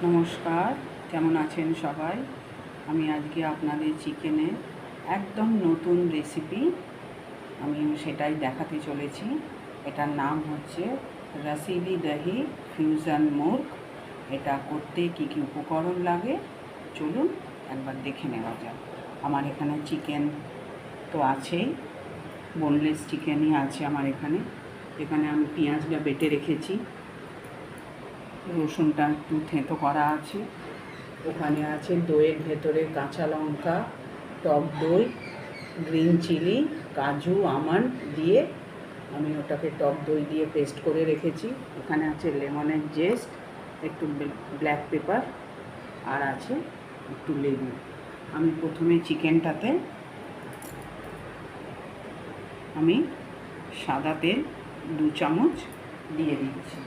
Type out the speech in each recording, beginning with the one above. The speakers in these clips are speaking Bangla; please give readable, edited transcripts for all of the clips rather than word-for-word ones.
নমস্কার, কেমন আছেন সবাই? আমি আজকে আপনাদের চিকেনের একদম নতুন রেসিপি আমি সেটাই দেখাতে চলেছি। এটার নাম হচ্ছে রসিলি দহি ফিউশন মুর্গ। এটা করতে কী কী উপকরণ লাগে চলুন একবার দেখে নেওয়া যাক। আমার এখানে চিকেন তো আছেই, বোনলেস চিকেনই আছে আমার এখানে। এখানে আমি পেঁয়াজটা বেটে রেখেছি, রসুনটা একটু থেঁতো করা আছে, ওখানে আছে দইয়ের ভেতরে কাঁচা লঙ্কা, টক দই, গ্রিন চিলি, কাজু, আমন্ড দিয়ে আমি ওটাকে টক দই দিয়ে পেস্ট করে রেখেছি। ওখানে আছে লেমনের জেস্ট, একটু ব্ল্যাক পেপার, আর আছে একটু লেবু। আমি প্রথমে চিকেনটাতে আমি সাদা তেল 2 চামচ দিয়ে দিচ্ছি।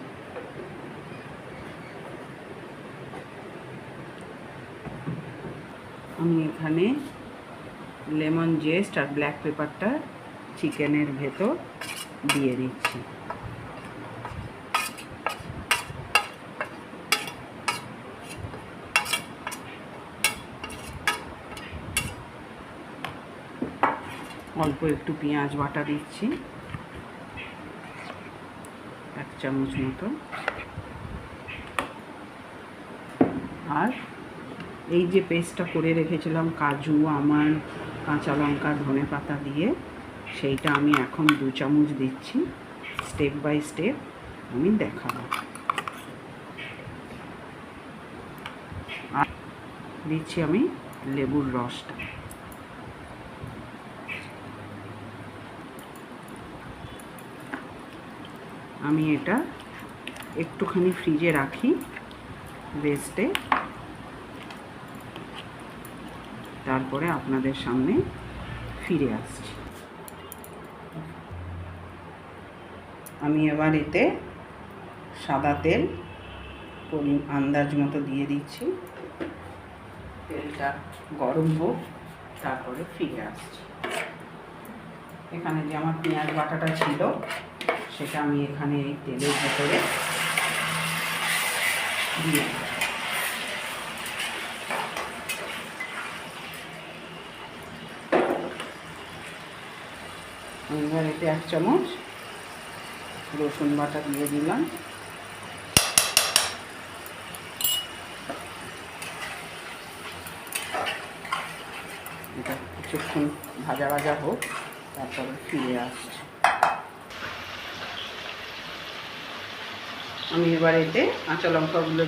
আমি এখানে লেমন জেস্ট আর ব্ল্যাক পেপারটা চিকেনের ভেতর দিয়ে দিচ্ছি। অল্প একটু পেঁয়াজ বাটা দিচ্ছি, 1 চামচ মতো। আর এই যে পেস্টটা করে রেখেছিলাম কাজু, আমন্ড, কাঁচা লঙ্কা, ধনে পাতা দিয়ে, সেইটা আমি এখন 2 চামচ দিচ্ছি। স্টেপ বাই স্টেপ আমি দেখাবো। আর দিচ্ছি আমি লেবুর রসটা। আমি এটা একটুখানি ফ্রিজে রাখি রেস্টে, তারপরে আপনাদের সামনে ফিরে আসছি। আমি এবার এতে সাদা তেল আন্দাজ মতো দিয়ে দিচ্ছি। তেলটা গরম হোক, তারপরে ফিরে আসছি। এখানে যে আমার পেঁয়াজ বাটাটা ছিল সেটা আমি এখানে এই তেলের ভেতরে দিয়ে এবার এতে 1 চামচ রসুন বাটা দিয়ে দিলাম। এটা কিছুক্ষণ ভাজা ভাজা হোক, তারপরে ফিরে আসছি। আমি এবার এতে কাঁচা লঙ্কাগুলো